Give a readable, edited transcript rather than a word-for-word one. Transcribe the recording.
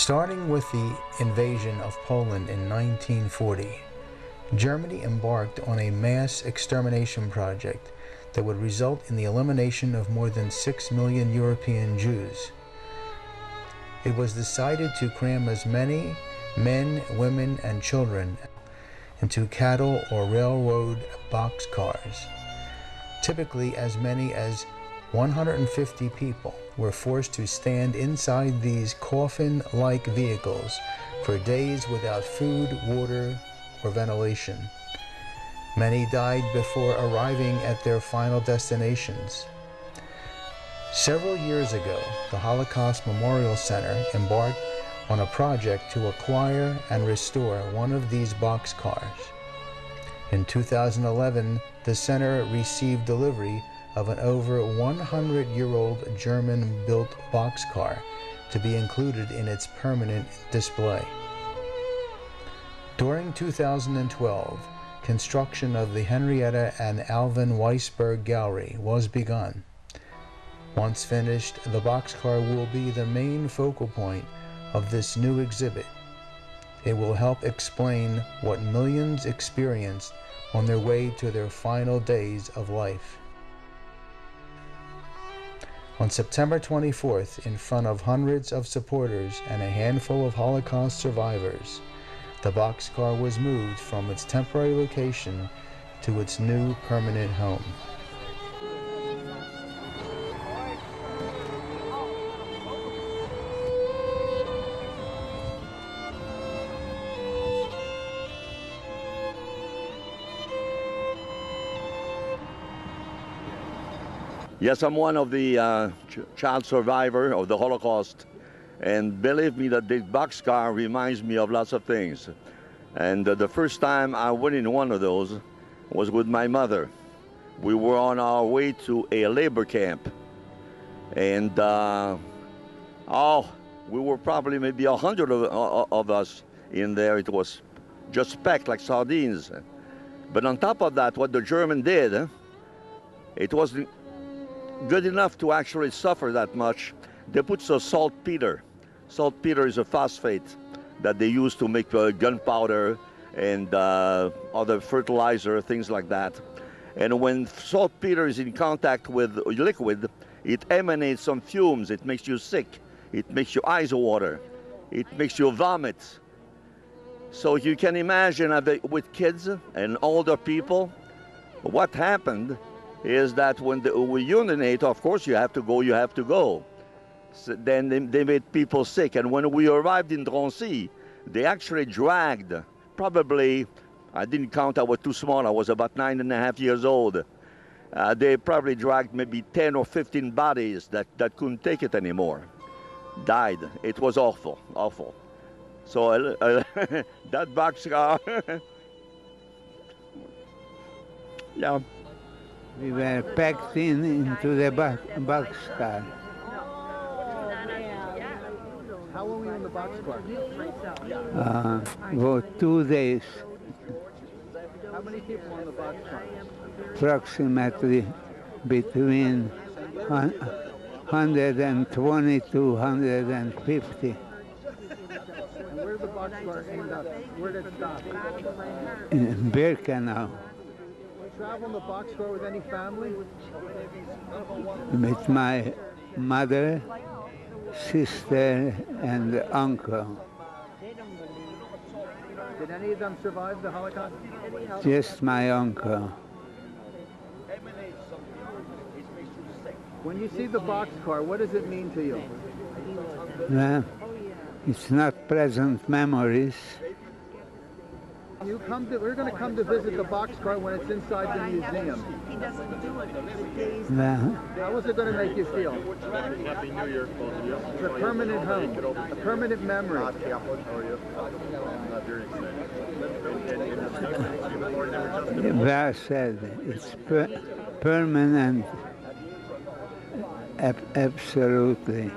Starting with the invasion of Poland in 1940, Germany embarked on a mass extermination project that would result in the elimination of more than 6 million European Jews. It was decided to cram as many men, women, and children into cattle or railroad boxcars. Typically, as many as 150 people were forced to stand inside these coffin-like vehicles for days without food, water, or ventilation. Many died before arriving at their final destinations. Several years ago, the Holocaust Memorial Center embarked on a project to acquire and restore one of these boxcars. In 2011, the center received delivery of an over 100-year-old German-built boxcar to be included in its permanent display. During 2012, construction of the Henrietta and Alvin Weisberg Gallery was begun. Once finished, the boxcar will be the main focal point of this new exhibit. It will help explain what millions experienced on their way to their final days of life. On September 24th, in front of hundreds of supporters and a handful of Holocaust survivors, the boxcar was moved from its temporary location to its new permanent home. Yes, I'm one of the child survivor of the Holocaust, and believe me that this boxcar reminds me of lots of things. And the first time I went in one of those was with my mother. We were on our way to a labor camp, and we were probably maybe 100 of us in there. It was just packed like sardines. But on top of that, what the German did, it wasn't good enough to actually suffer that much. They put some saltpeter. Saltpeter is a phosphate that they use to make gunpowder and other fertilizer, things like that. And when saltpeter is in contact with liquid, it emanates some fumes. It makes you sick. It makes your eyes water. It makes you vomit. So you can imagine with kids and older people, what happened is that when we urinate, of course you have to go. So then they made people sick. And when we arrived in Drancy, they actually dragged, probably, I didn't count, I was too small, I was about 9.5 years old. They probably dragged maybe 10 or 15 bodies that couldn't take it anymore. Died. It was awful, awful. So that boxcar, yeah. We were packed into the boxcar. How long were you in the boxcar? For 2 days. How many people on the boxcar? Approximately between 120 to 150. And where did the boxcar end up? Where did it stop? In Birkenau. Travel in the boxcar with any family? With my mother, sister, and uncle. Did any of them survive the Holocaust? Just my uncle. When you see the boxcar, what does it mean to you? Well, it's not pleasant memories. We're going to come to visit the boxcar when it's inside the museum. Well, How is it going to make you feel? Happy New Year, both of you. It's a permanent home, a permanent memory. How are you? I'm very excited. well said. It's permanent. Absolutely.